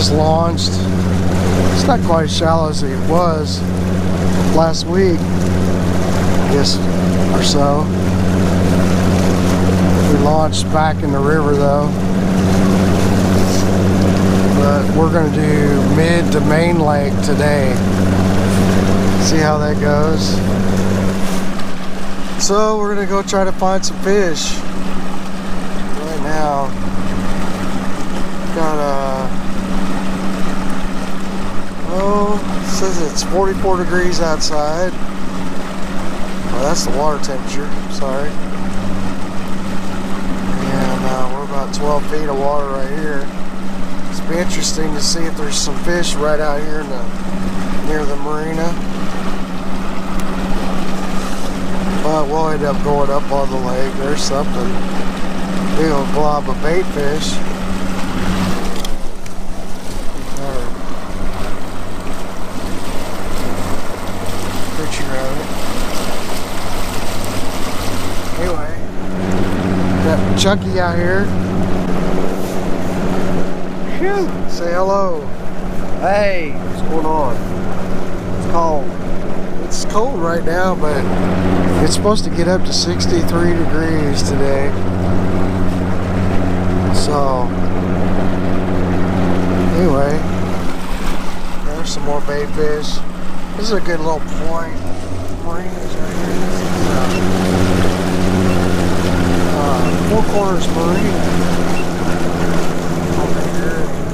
just launched. It's not quite as shallow as it was last week, I guess, or so. We launched back in the river though. But we're going to do mid to main lake today. See how that goes. So we're going to go try to find some fish. Right now, got it says it's 44 degrees outside. Well, that's the water temperature, sorry. And we're about 12 feet of water right here. It's be interesting to see if there's some fish right out here in near the marina. But we'll end up going up on the lake. There's something. Big old glob of bait fish. Picture of it. Anyway, got Chucky out here. Say hello. Hey, what's going on? It's cold. It's cold right now, but it's supposed to get up to 63 degrees today. So, anyway, there's some more bait fish. This is a good little point. Marinas right here. This is Four Corners Marina.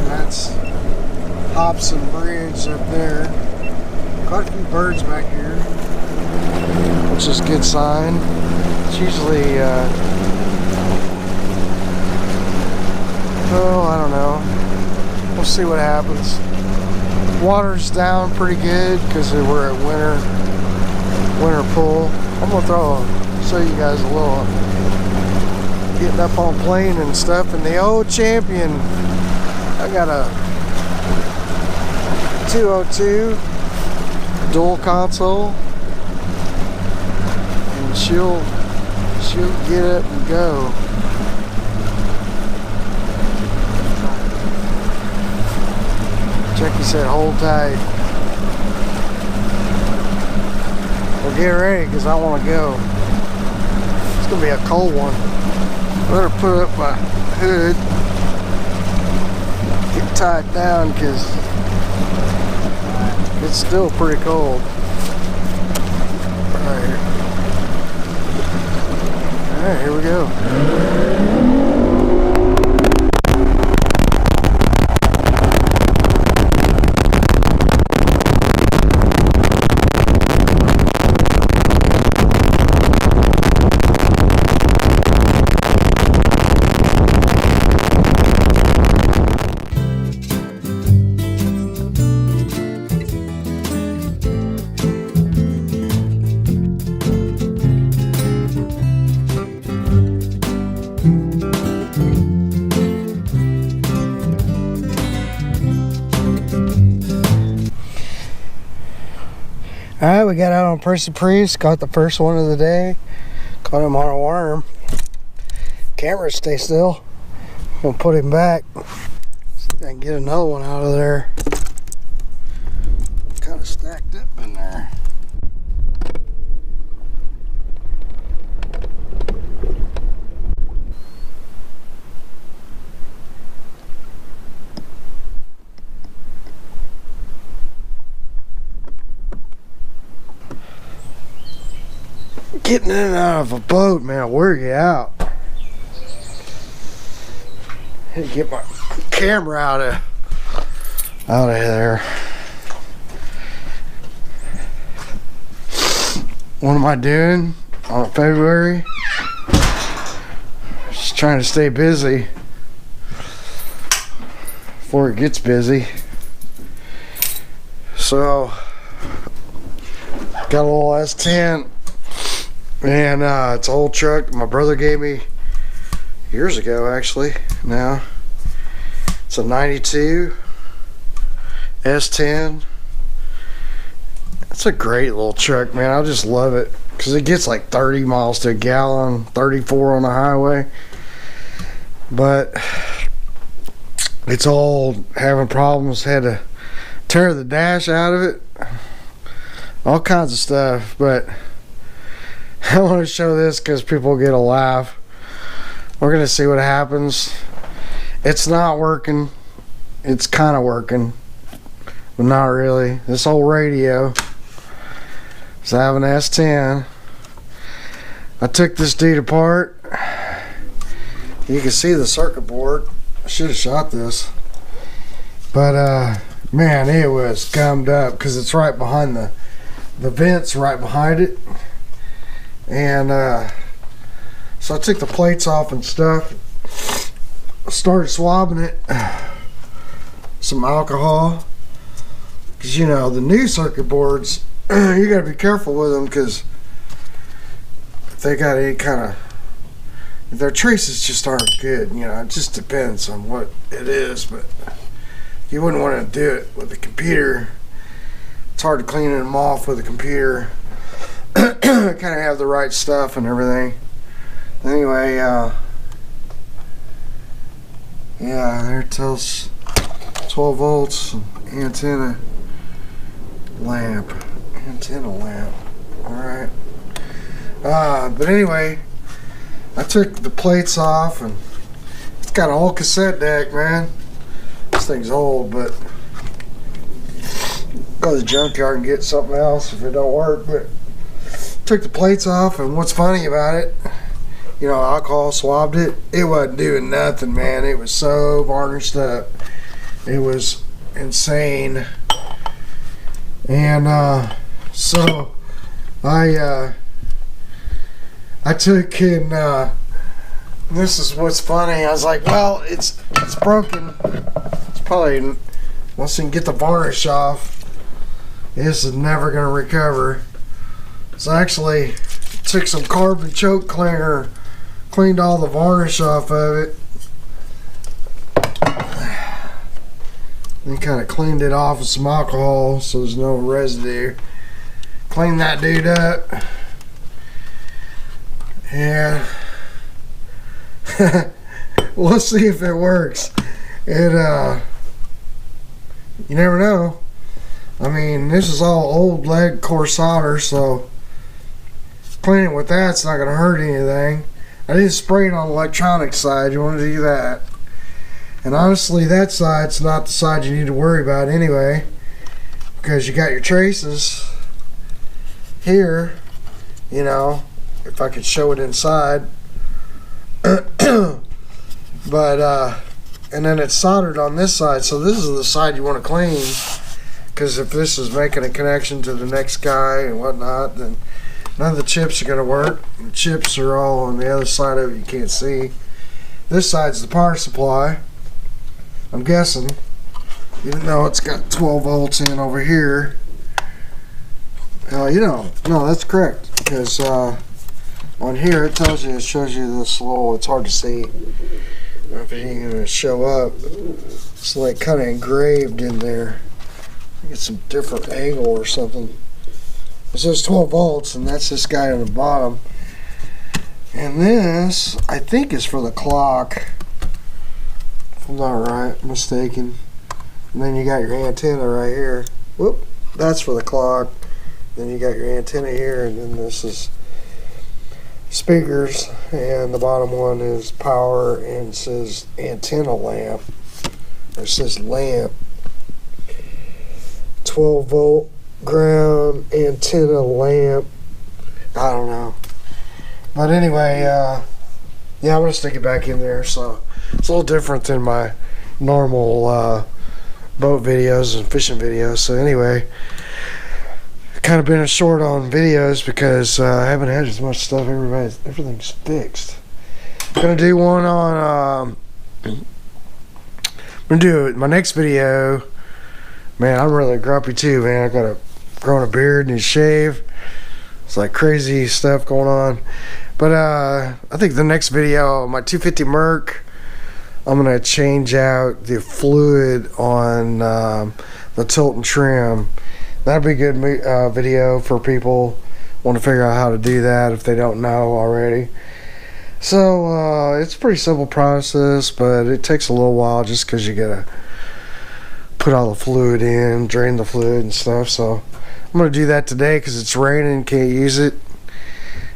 That's Hobson Bridge up there. Quite a few birds back here, which is a good sign. It's usually, I don't know. We'll see what happens. Water's down pretty good because we're at winter pool. I'm gonna show you guys a little getting up on plane and stuff. And the old Champion. I got a 202 dual console, and she'll get up and go. Chucky said hold tight. Well, get ready because I want to go. It's gonna be a cold one. Better put up my hood. Get tied down because it's still pretty cold. Alright, here we go. Alright, we got out on Percy Priest, caught the first one of the day. Caught him on a worm. Camera stay still. I'm gonna put him back. See if I can get another one out of there. Kind of stacked up in there. Getting in and out of a boat, man, will wear you out. Had to get my camera out of there. What am I doing on February? Just trying to stay busy before it gets busy. So got a little S10. And it's an old truck my brother gave me years ago, actually. Now it's a 92 S10. It's a great little truck, man. I just love it because it gets like 30 miles to a gallon, 34 on the highway. But it's all having problems. Had to tear the dash out of it, all kinds of stuff. But I want to show this because people get a laugh. We're gonna see what happens. It's not working. It's kind of working, but not really. This old radio. So I have an S10. I took this dude apart. You can see the circuit board. I should have shot this, but man, it was gummed up because it's right behind the vents, right behind it. And so I took the plates off and stuff. Started swabbing it, some alcohol, because you know the new circuit boards, you got to be careful with them because if they got any kind of, their traces just aren't good. You know, it just depends on what it is, but you wouldn't want to do it with a computer. It's hard to clean them off with a computer. Kind of have the right stuff and everything. Anyway, yeah, there it tells 12 volts, antenna lamp. All right. But anyway, I took the plates off, and it's got an old cassette deck, man. This thing's old, but go to the junkyard and get something else if it don't work. But took the plates off, and what's funny about it, you know, alcohol swabbed it. It wasn't doing nothing, man. It was so varnished up. It was insane. And so I took and this is what's funny. I was like, well, it's broken. It's probably, once you can get the varnish off, this is never gonna recover. So I actually took some carbon choke cleaner, cleaned all the varnish off of it, and kind of cleaned it off with some alcohol so there's no residue. Cleaned that dude up, and we'll see if it works. It you never know. I mean, this is all old lead core solder, so cleaning with that's not gonna hurt anything. I didn't spray it on the electronic side. You want to do that. And honestly, that side's not the side you need to worry about anyway, because you got your traces here. You know, if I could show it inside. But and then it's soldered on this side, so this is the side you want to clean, because if this is making a connection to the next guy and whatnot, then none of the chips are going to work. The chips are all on the other side of it, you can't see. This side's the power supply, I'm guessing, even though it's got 12 volts in over here. You know, no, that's correct, because on here it tells you, it shows you this little, it's hard to see. I don't know if it ain't going to show up. It's like kind of engraved in there. Get some different angle or something. It says 12 volts, and that's this guy on the bottom. And this, I think, is for the clock, if I'm not mistaken. And then you got your antenna right here. Whoop, that's for the clock. Then you got your antenna here, and then this is speakers, and the bottom one is power, and it says antenna lamp, or it says lamp. 12 volt ground antenna lamp. I don't know, but anyway, yeah, I'm gonna stick it back in there. So it's a little different than my normal boat videos and fishing videos. So anyway, kind of been a short on videos because I haven't had as much stuff. Everything's fixed. I'm gonna do one on I'm gonna do my next video. Man, I'm really grumpy too, man. I got grown a beard and a shave. It's like crazy stuff going on. But I think the next video, my 250 Merc, I'm gonna change out the fluid on the tilt and trim. That'd be a good video for people want to figure out how to do that if they don't know already. So it's a pretty simple process, but it takes a little while just because you gotta put all the fluid in, drain the fluid and stuff. So I'm gonna do that today because it's raining, can't use it,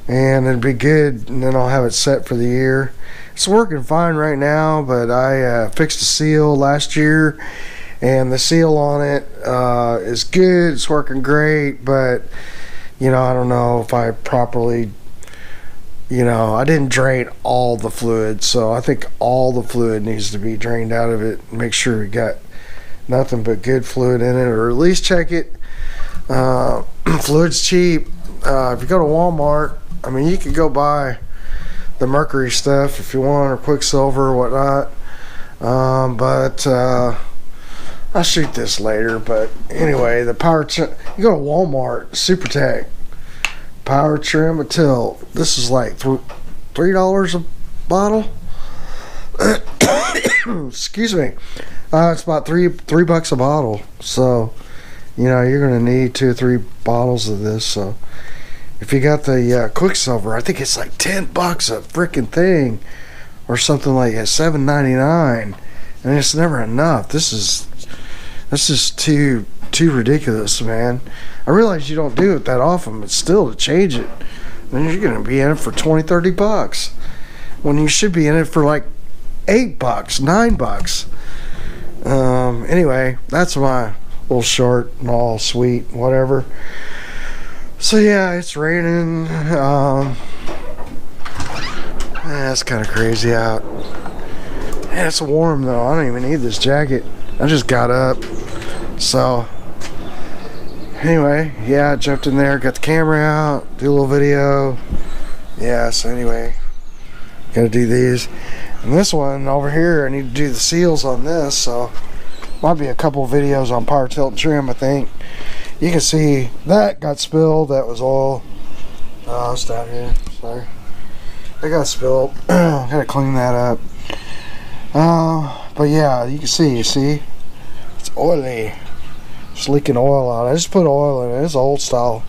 and it'd be good, and then I'll have it set for the year. It's working fine right now, but I fixed a seal last year, and the seal on it is good. It's working great, but I don't know if I properly, I didn't drain all the fluid, so I think all the fluid needs to be drained out of it. Make sure we got nothing but good fluid in it, or at least check it. Fluid's cheap. If you go to Walmart, I mean, you could go buy the mercury stuff if you want, or Quicksilver or whatnot. But I'll shoot this later. But anyway, the power you go to Walmart, SuperTech power trim and tilt. This is like $3 a bottle. Excuse me. It's about three bucks a bottle. So you're gonna need 2 or 3 bottles of this. So if you got the Quicksilver, I think it's like $10 a freaking thing, or something like that, $7.99, and it's never enough. This is too ridiculous, man. I realize you don't do it that often, but still, to change it, then you're gonna be in it for $20-$30 when you should be in it for like $8, $9. Anyway, that's my little short and all sweet whatever. So yeah, it's raining. It's kind of crazy out. Yeah, it's warm though. I don't even need this jacket. I just got up. So anyway, yeah, I jumped in there, got the camera out, do a little video. Yeah, so anyway, gotta do these. And this one over here, I need to do the seals on this, so might be a couple videos on power tilt and trim, I think. You can see that got spilled. That was oil. Oh, it's down here. Sorry. It got spilled. Gotta clean that up. But yeah, you can see. You see? It's oily. It's leaking oil out. I just put oil in it. It's old style.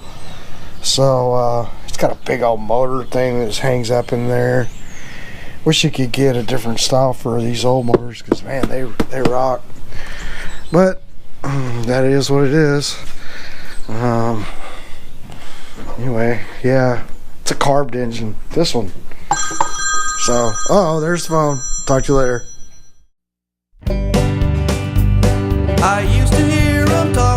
So it's got a big old motor thing that just hangs up in there. Wish you could get a different style for these old motors, because man, they rock. But that is what it is. Anyway, yeah, it's a carbed engine, this one. So, there's the phone. Talk to you later. I used to hear 'em talk